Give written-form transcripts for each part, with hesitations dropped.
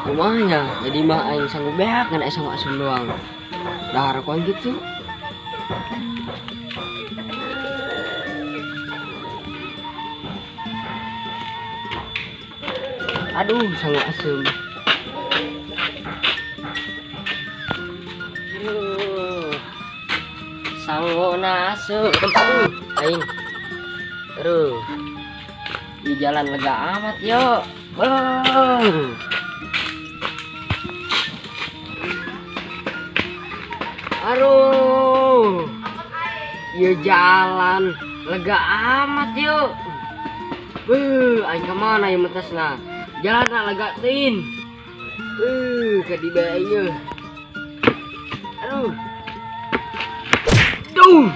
Rumahnya jadi mah aing sanggup beak ngan sama asum doang. Dahar koan gitu. Aduh, sanggup asum. Sanggup nasuk. Aduh, aing. Terus di jalan lega amat yuk. Aduh, ya jalan lega amat yuk. Aing kemana ya metasna? Jalan nak lega tin. Ke di bayu. Aduh. Duh.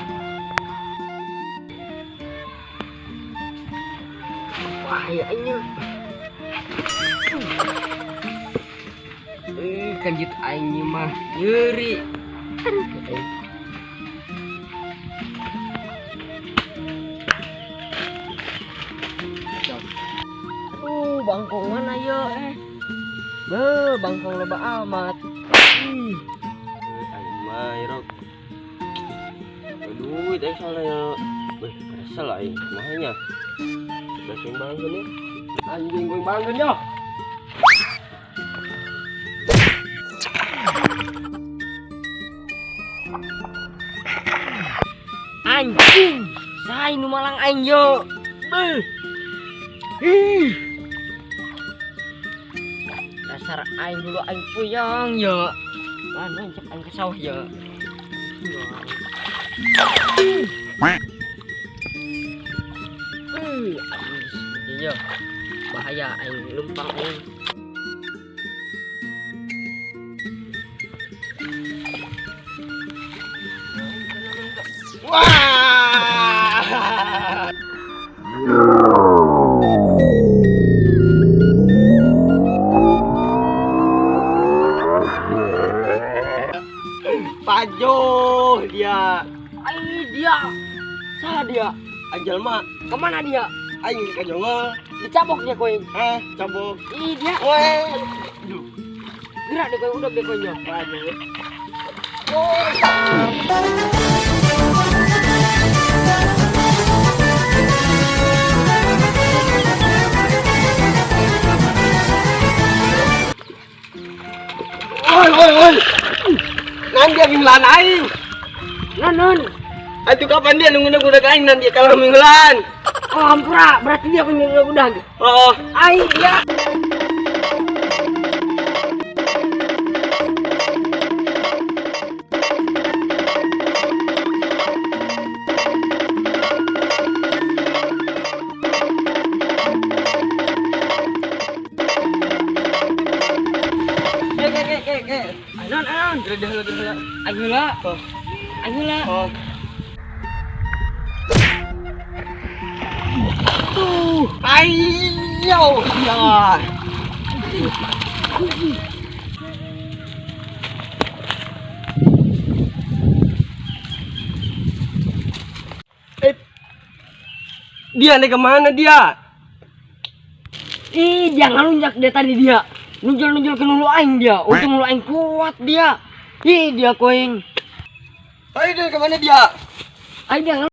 Bahayanya. Kanjut aing mah nyeri. Aduh, bangkong mana ya bangkong loba amat. Aing mah irok. Duit aing salah ya. Kesel aing mahanya. Sudah sing bangkeun ya. Anjing gue bangkeun yo. Anjing, saya nu malang aing yo. Dasar aing dulu aing puyang yo. Mana cek aing ke sawah yo. Iya, bahaya aing lumpang aing. Pajo dia. Dia. Salah dia. Ajal mah Kemana dia? aing ka jongol. Dicabok dia koin. Cabok. Ih dia. Weh. Gerak deh koin udah deh koinnya. Oi. Nanti dia minggulan aing. Non. Itu kapan dia nunggu udah aing nanti kalau minggulan. Oh ampura, berarti dia punya udah. Oh, Aing dia. Non. gelah. Ayo lah. Oh. Ayo ya. Dia nih kemana dia? Ih, jangan lunjak dia tadi dia. Nunjul ke nulu aing dia. Untung nulu aing kuat dia. Ih, dia koing. Ayo dia kemana dia? Aing jangan.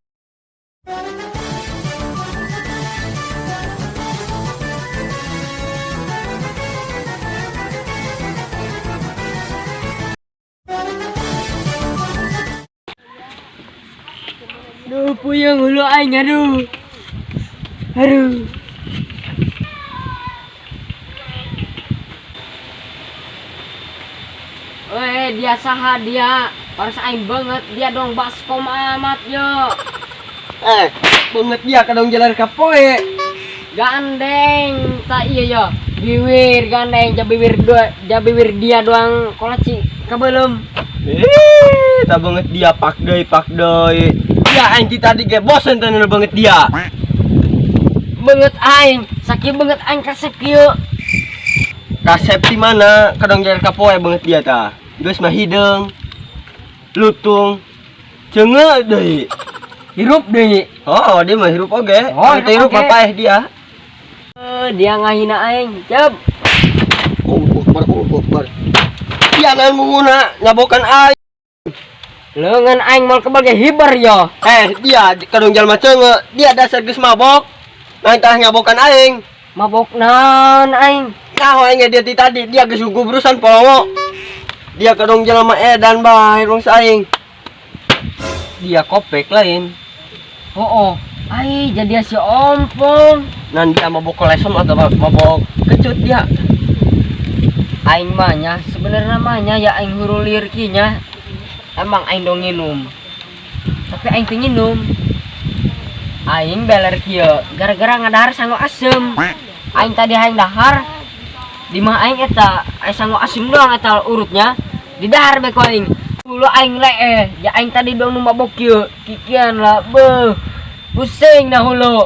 Aduh, puyeng hulu aing, aduh. Weh, dia saha dia. Paras aing banget dia dong baskom amat yo. Banget dia kadang jalan kapoe. Gandeng, tak iya yo. Biwir gandeng, jabibir dia doang kolaci kabelum. Tak banget dia pak doi. dia aing tadi ge bosen tenan banget dia. Banget aing, sakit banget aing kasep kieu. Kasep di mana? Kadang jalan kapoe banget dia tah. Geus mah hidung, lutung, cengeut deui. Hirup deui. Oh, dia mah hirup oge. Oh, Teu hirup hirup oge. papaeh dia. Dia ngahina aing. Cep. Akbar. Dia nan munguna nyabokan aing. Leungeun aing mal kebagai hibar ya. Dia kadang jalma cengeut, dia dasar geus mabok. Nang tah nyabokan aing. Mabok naon aing. Nah, aing dia tadi dia geus gubrusan polongo. Dia kadang jalma edan bae rung saing. Dia kopek lain. Oh, ai jadi si ompong. Nan dia mabok kolesem atau mabok kecut dia. Aing mah nya sebenarnya namanya ya aing hurulir kinya. Emang aing dong nginum. Tapi aing teu nginum. Aing beler kieu gara-gara ngadahar sango asem. Aing tadi aing dahar di mah aing eta aing sango asem doang eta urutnya. Di dahar be ko aing. Dulu aing lee, ya aing tadi dong nu mabok kieu. Kikian lah beuh. Pusing dah hulu.